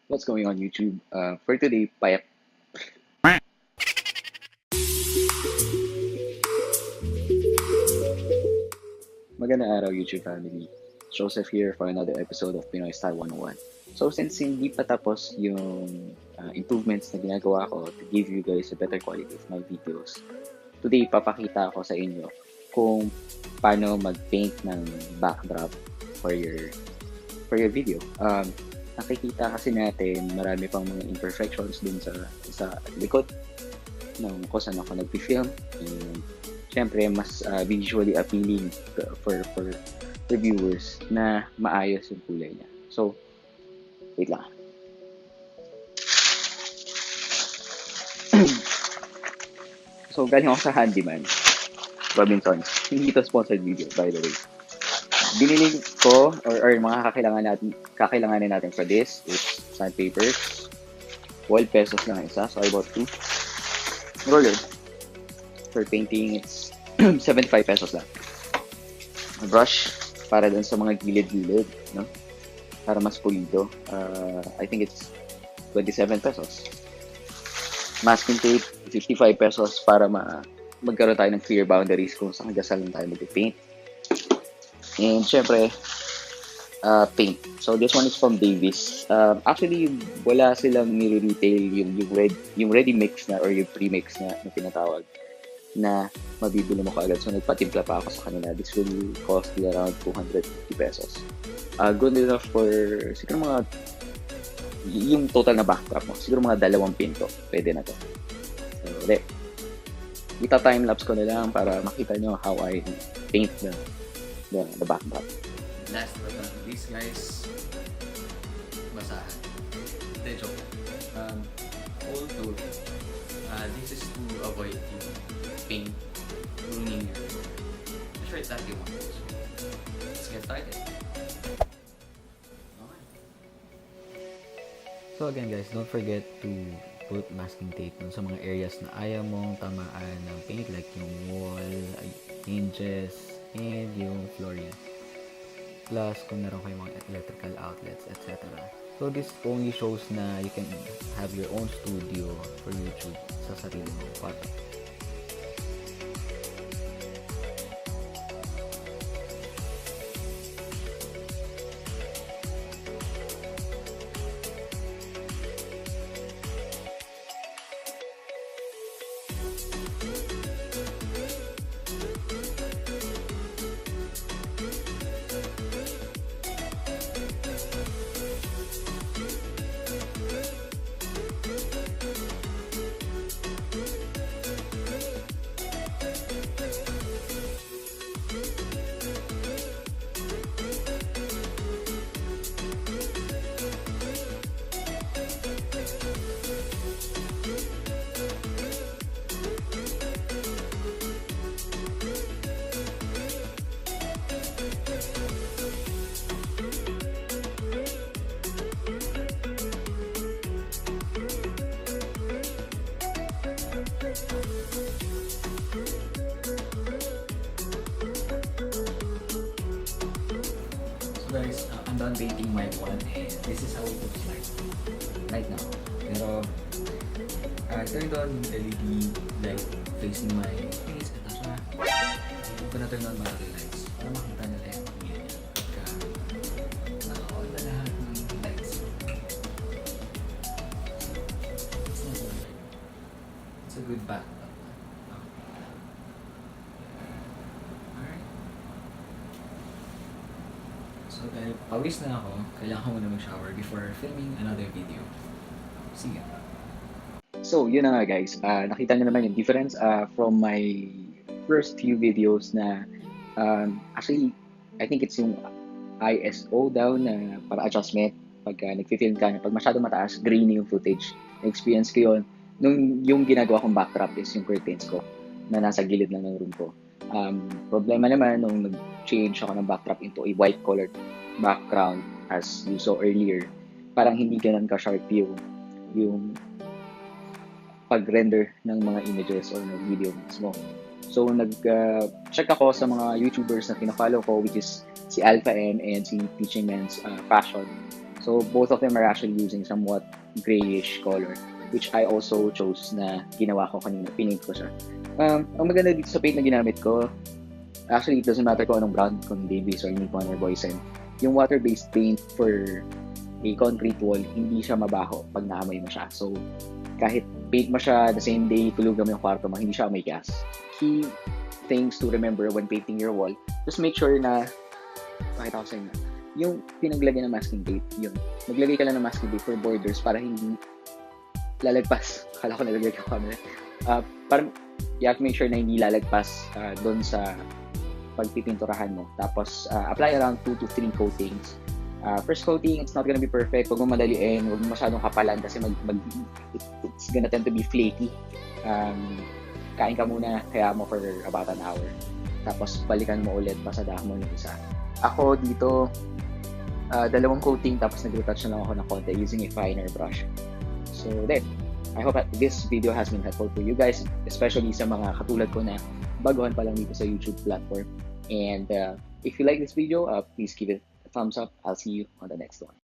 What's going on YouTube? For today, magandang araw YouTube family. Joseph here for another episode of Pinoy Style 101. So since hindi pa tapos yung improvements na ginagawa ko to give you guys a better quality of my videos, today papakita ko sa inyo kung paano mag-paint ng backdrop for your video. Nakikita kasi natin marami pang mga imperfections dun sa likod ng kung saan ako nag-film, and syempre mas visually appealing for the viewers na maayos yung kulay niya. So, wait lang. So, galing ako sa Handyman, Robinson. Hindi ito sponsored video, by the way. Binili ko, or mga kakailanganin natin for this is sandpapers. 12 pesos lang isa, so I bought 2. Roller. For painting, it's 75 pesos lang. A brush para dun sa mga gilid-gilid, no? Para mas pulido. I think it's 27 pesos. Masking tape, 55 pesos para magkaroon tayo ng clear boundaries kung saan lang tayo mag-paint. And syempre, paint. So this one is from Davis. Actually, wala silang nire-retail yung ready mix na or yung pre-mix na tinatawag na mabibili mo kaagad. So nagpatimpla pa ako sa kanila. This will cost you around 250 pesos. Good enough for siguro mga yung total na backdrop mo. Siguro mga 2 pinto. Pwede na to. So, ulit. Ita-timelapse ko na lang para makita nyo how I paint the backdrop. Last but not least, guys, basahan. Hindi, joke. Old tool. This is to avoid yung paint ruining your shirt that you want. So, let's get started. Okay. So again guys, don't forget to put masking tape dun sa mga areas na ayaw mong tamaan ng paint, like yung wall, hinges, and yung flooring. Plus, kung meron kayong mga electrical outlets, etc. So, this only shows na you can have your own studio for YouTube sa sarili mong kwarto. So guys, I'm done painting my wall, and this is how it looks like right now. Pero I turned on LED light facing my face. Ito siya. Hindi ko na turn on mga lights para makita nila yung pamilya niya. Pagka naka-on na lahat ng lights. It's not so bad. It's a good backdrop. Alright. So dahil pawis na ako, kailangan ko muna mag-shower before filming another video. See ya. So, yun na nga guys. Nakita nyo naman yung difference from my first few videos na actually, I think it's yung ISO daw na para adjustment pag nag-film ka. Pag masyadong mataas, grainy yung footage. Na-experience ko yun. Yung ginagawa kong backdrop is yung curtains ko na nasa gilid lang ng room ko. Problema naman nung nag-change ako ng backdrop into a white colored background as you saw earlier, parang hindi ganun ka-sharp yung pag-render ng mga images or ng video mismo. So, nag-check ako sa mga YouTubers na pina-follow ko, which is si Alpha M and si Teaching Men's Fashion. So both of them are actually using somewhat grayish color, which I also chose na ginawa ko kanina, pinint ko siya. Ang maganda dito sa paint na ginamit ko, actually it doesn't matter kung anong brand, kung Davies or Nippon or Boysen. Yung water-based paint for a concrete wall, hindi siya mabaho pag naamoy mo siya. So kahit paint mo siya the same day, tulugan mo yung kwarto mo, hindi siya amoy gas. Key things to remember when painting your wall, just make sure na, pakita ko sa inyo, yung pinaglagyan ng masking tape, yun. Maglagay ka lang ng masking tape for borders para hindi lalagpas. Akala ko nalagay ko camera. Parang, you have to make sure na hindi lalagpas doon sa pagpipinturahan mo. Tapos, apply around 2 to 3 coatings. First coating, it's not gonna be perfect. Huwag mo madaliin, huwag mo masyadong kapalan kasi it's gonna tend to be flaky. Kain ka muna, kaya mo for about an hour. Tapos, balikan mo ulit, pasadahan mo yung isa. Ako dito, dalawang coating, tapos nag-retouch na lang ako ng konti using a finer brush. So, there. I hope that this video has been helpful for you guys, especially sa mga katulad ko na baguhan pa lang dito sa YouTube platform. And if you like this video, please give it a thumbs up. I'll see you on the next one.